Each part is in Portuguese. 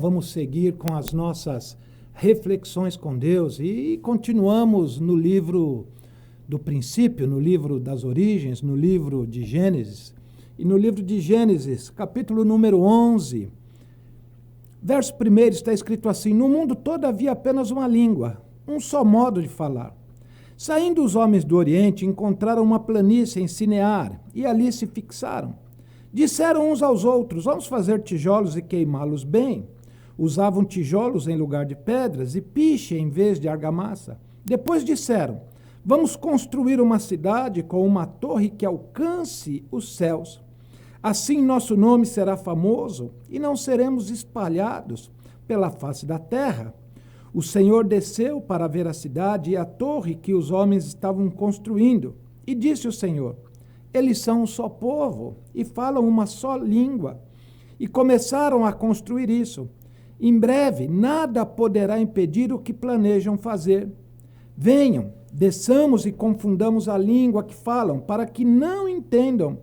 vamos seguir com as nossas reflexões com Deus e continuamos no livro do princípio, no livro das origens, no livro de Gênesis. E no livro de Gênesis, capítulo número 11, verso 1 está escrito assim: no mundo todo havia apenas uma língua, um só modo de falar. Saindo os homens do Oriente, encontraram uma planície em Sinear e ali se fixaram. Disseram uns aos outros: vamos fazer tijolos e queimá-los bem. Usavam tijolos em lugar de pedras e piche em vez de argamassa. Depois disseram: vamos construir uma cidade com uma torre que alcance os céus. Assim nosso nome será famoso e não seremos espalhados pela face da terra. O Senhor desceu para ver a cidade e a torre que os homens estavam construindo. E disse o Senhor: eles são um só povo e falam uma só língua. E começaram a construir isso. Em breve, nada poderá impedir o que planejam fazer. Venham, desçamos e confundamos a língua que falam, para que não entendam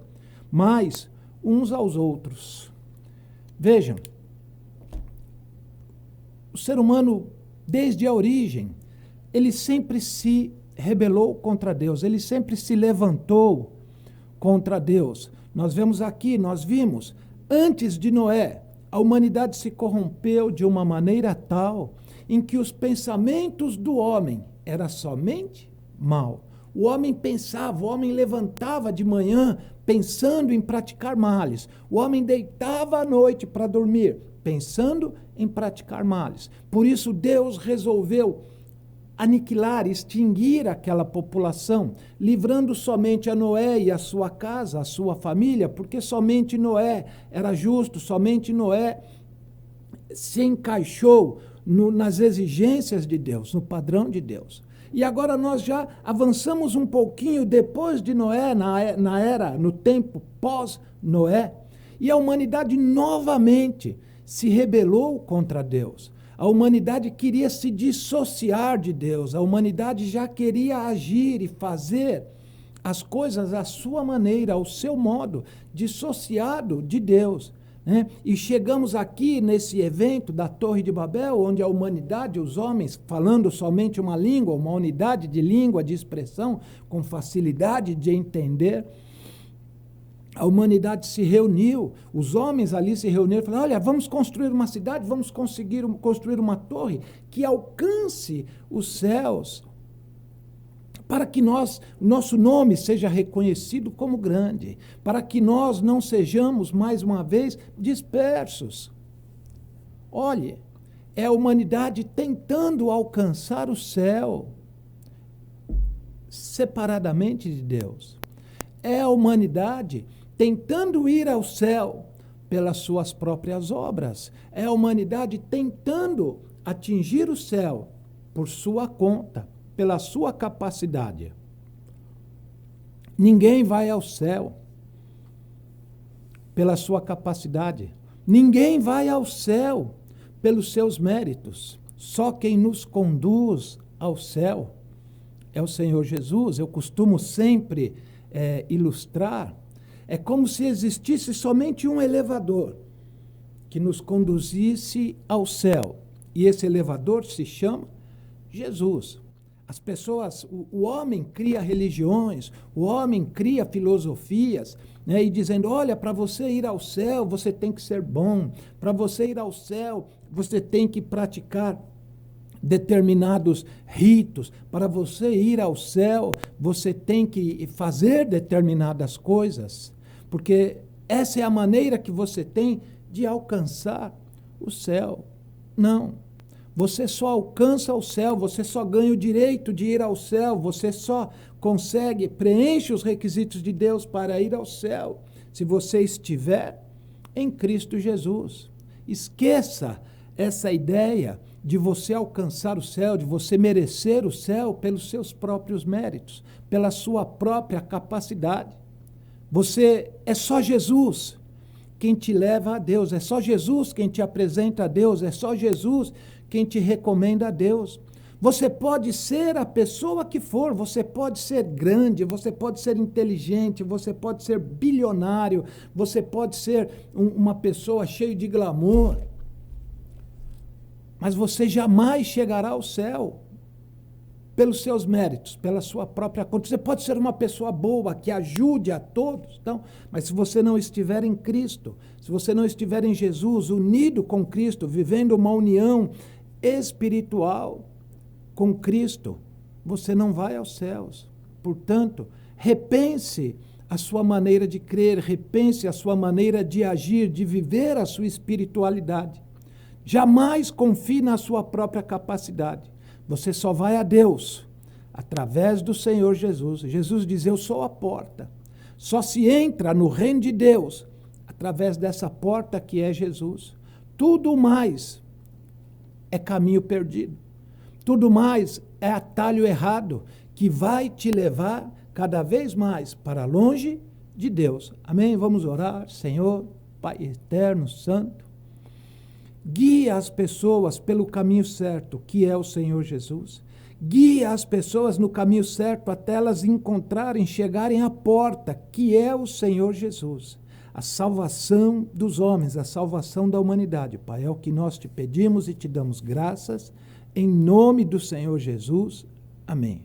mais uns aos outros. Vejam, o ser humano, desde a origem, ele sempre se rebelou contra Deus, ele sempre se levantou contra Deus. Nós vimos, antes de Noé, a humanidade se corrompeu de uma maneira tal em que os pensamentos do homem eram somente mal. O homem pensava, o homem levantava de manhã pensando em praticar males. O homem deitava à noite para dormir, pensando em praticar males. Por isso Deus resolveu aniquilar, extinguir aquela população, livrando somente a Noé e a sua casa, a sua família, porque somente Noé era justo, somente Noé se encaixou nas exigências de Deus, no padrão de Deus. E agora nós já avançamos um pouquinho depois de Noé, no tempo pós-Noé, e a humanidade novamente se rebelou contra Deus. A humanidade queria se dissociar de Deus, a humanidade já queria agir e fazer as coisas à sua maneira, ao seu modo, dissociado de Deus, né? E chegamos aqui nesse evento da Torre de Babel, onde a humanidade, os homens, falando somente uma língua, uma unidade de língua, de expressão, com facilidade de entender, a humanidade se reuniu, os homens ali se reuniram e falaram: olha, vamos construir uma cidade, vamos conseguir construir uma torre que alcance os céus, para que nosso nome seja reconhecido como grande, para que nós não sejamos, mais uma vez, dispersos. Olhe, é a humanidade tentando alcançar o céu, separadamente de Deus. É a humanidade tentando ir ao céu pelas suas próprias obras. É a humanidade tentando atingir o céu por sua conta, pela sua capacidade. Ninguém vai ao céu pela sua capacidade. Ninguém vai ao céu pelos seus méritos. Só quem nos conduz ao céu é o Senhor Jesus. Eu costumo sempre ilustrar. É como se existisse somente um elevador que nos conduzisse ao céu. E esse elevador se chama Jesus. As pessoas, o homem cria religiões, o homem cria filosofias, né, e dizendo: olha, para você ir ao céu, você tem que ser bom. Para você ir ao céu, você tem que praticar determinados ritos. Para você ir ao céu, você tem que fazer determinadas coisas, porque essa é a maneira que você tem de alcançar o céu. Não. Você só alcança o céu, você só ganha o direito de ir ao céu, você só preenche os requisitos de Deus para ir ao céu, se você estiver em Cristo Jesus. Esqueça essa ideia de você alcançar o céu, de você merecer o céu pelos seus próprios méritos, pela sua própria capacidade. É só Jesus quem te leva a Deus, é só Jesus quem te apresenta a Deus, é só Jesus quem te recomenda a Deus. Você pode ser a pessoa que for, você pode ser grande, você pode ser inteligente, você pode ser bilionário, você pode ser uma pessoa cheia de glamour. Mas você jamais chegará ao céu pelos seus méritos, pela sua própria conta. Você pode ser uma pessoa boa, que ajude a todos, então, mas se você não estiver em Cristo, se você não estiver em Jesus, unido com Cristo, vivendo uma união espiritual com Cristo, você não vai aos céus. Portanto, repense a sua maneira de crer, repense a sua maneira de agir, de viver a sua espiritualidade. Jamais confie na sua própria capacidade. Você só vai a Deus através do Senhor Jesus. Jesus diz: eu sou a porta. Só se entra no reino de Deus através dessa porta que é Jesus. Tudo mais é caminho perdido. Tudo mais é atalho errado que vai te levar cada vez mais para longe de Deus. Amém? Vamos orar. Senhor, Pai eterno, santo, guia as pessoas pelo caminho certo, que é o Senhor Jesus. Guia as pessoas no caminho certo até elas encontrarem, chegarem à porta, que é o Senhor Jesus. A salvação dos homens, a salvação da humanidade. Pai, é o que nós te pedimos e te damos graças. Em nome do Senhor Jesus. Amém.